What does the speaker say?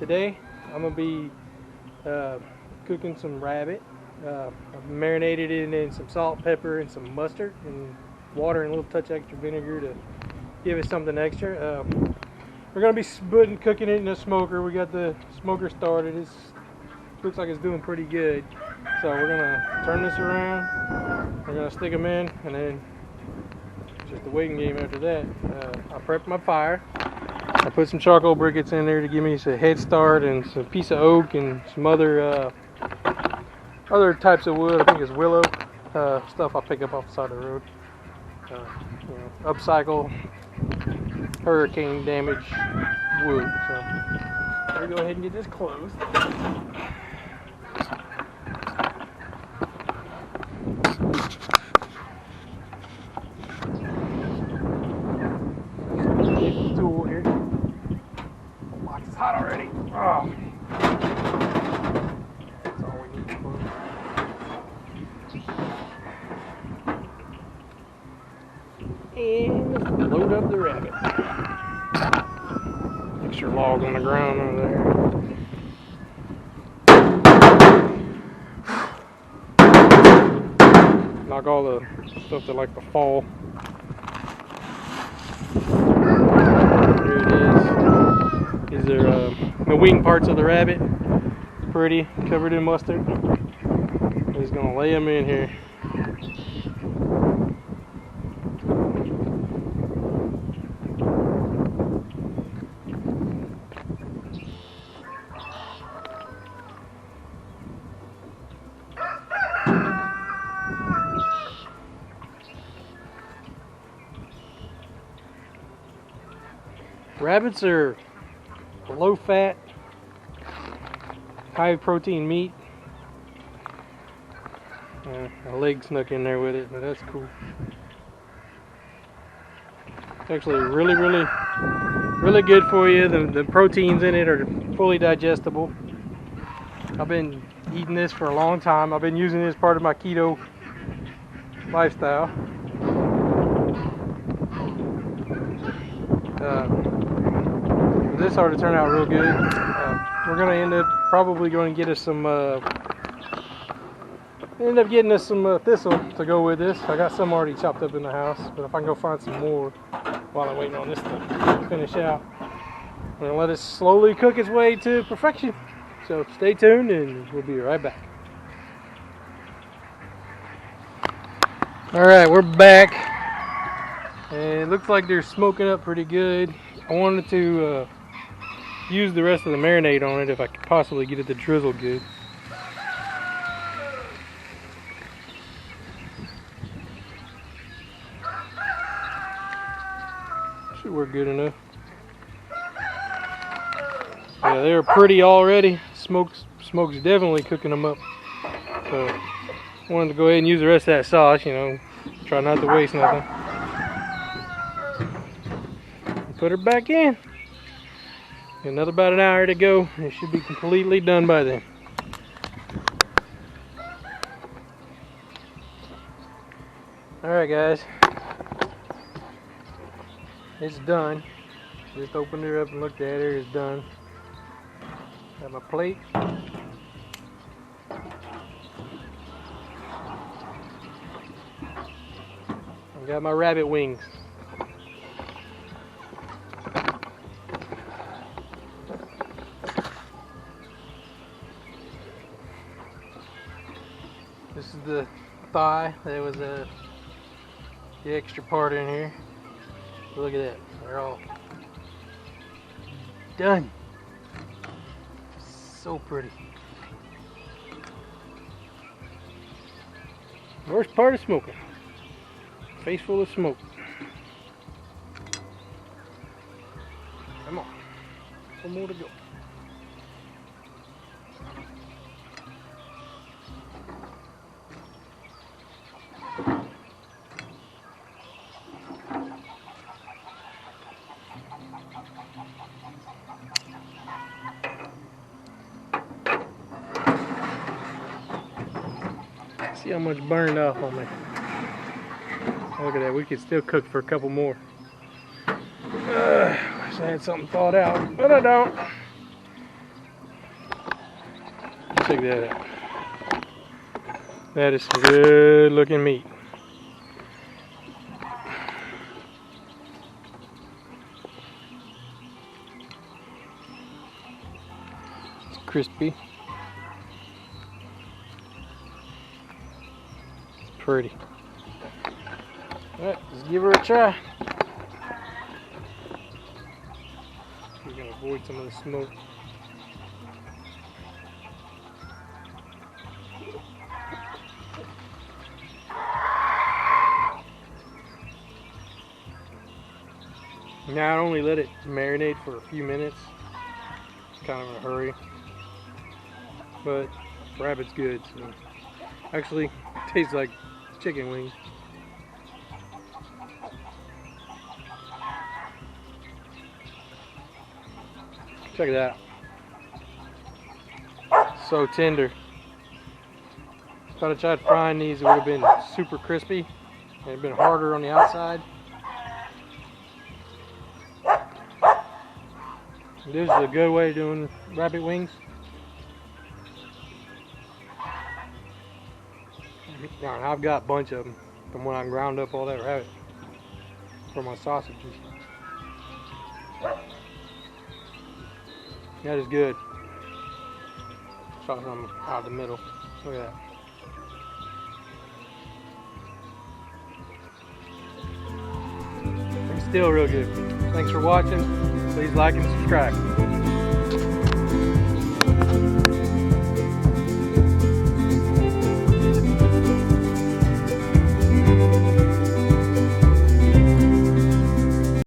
Today I'm gonna be cooking some rabbit. I've marinated it in some salt, pepper, and some mustard, and water, and a little touch extra vinegar to give it something extra. We're gonna be cooking it in a smoker. We got the smoker started. It looks like it's doing pretty good. So we're gonna turn this around. We're gonna stick them in, and then just a waiting game after that. I prepped my fire. I put some charcoal briquettes in there to give me a head start, and some piece of oak and some other types of wood. I think it's willow stuff I pick up off the side of the road. Upcycle hurricane damage wood. So we'll go ahead and get this closed. Tool here. Box is hot already. Oh. That's all we need to close. And let's load up the rabbit. Extra log on the ground over there. Knock all the stuff that like to fall. Here it is. These are the wing parts of the rabbit. Pretty, covered in mustard. I'm just gonna lay them in here. Rabbits are low fat, high protein meat. A leg snuck in there with it, but that's cool. It's actually really good for you. The proteins in it are fully digestible. I've been eating this for a long time. I've been using this as part of my keto lifestyle. This ought to turn out real good. We're gonna end up probably going to get us some thistle to go with this. I got some already chopped up in the house, but if I can go find some more while I'm waiting on this to finish out, I'm gonna let it slowly cook its way to perfection. So stay tuned, and we'll be right back. All right, we're back, and it looks like they're smoking up pretty good. I wanted to use the rest of the marinade on it if I could possibly get it to drizzle good. Should work good enough. Yeah, they're pretty already. Smoke's definitely cooking them up. So I wanted to go ahead and use the rest of that sauce, try not to waste nothing. Put her back in. Another about an hour to go. It should be completely done by then. Alright guys, it's done. Just opened her up and looked at her. It's done. Got my plate. I got my rabbit wings. This is the thigh. There was the extra part in here. Look at that. They're all done. So pretty. Worst part of smoking. Face full of smoke. Come on. One more to go. See how much burned off on me. Look at that, we could still cook for a couple more. Wish I had something thawed out, but I don't. Check that out. That is some good looking meat. It's crispy. It's pretty. Alright, let's give her a try. We're gonna avoid some of the smoke. Now I only let it marinate for a few minutes. It's kind of in a hurry, but rabbit's good. So actually, it tastes like chicken wings. Check it out. So tender. If I'd have tried frying these, it would have been super crispy and it'd been harder on the outside. This is a good way of doing rabbit wings. Now, I've got a bunch of them from when I ground up all that rabbit for my sausages. That is good. Try some out of the middle. Look at that. It's still real good. Thanks for watching. Please like and subscribe.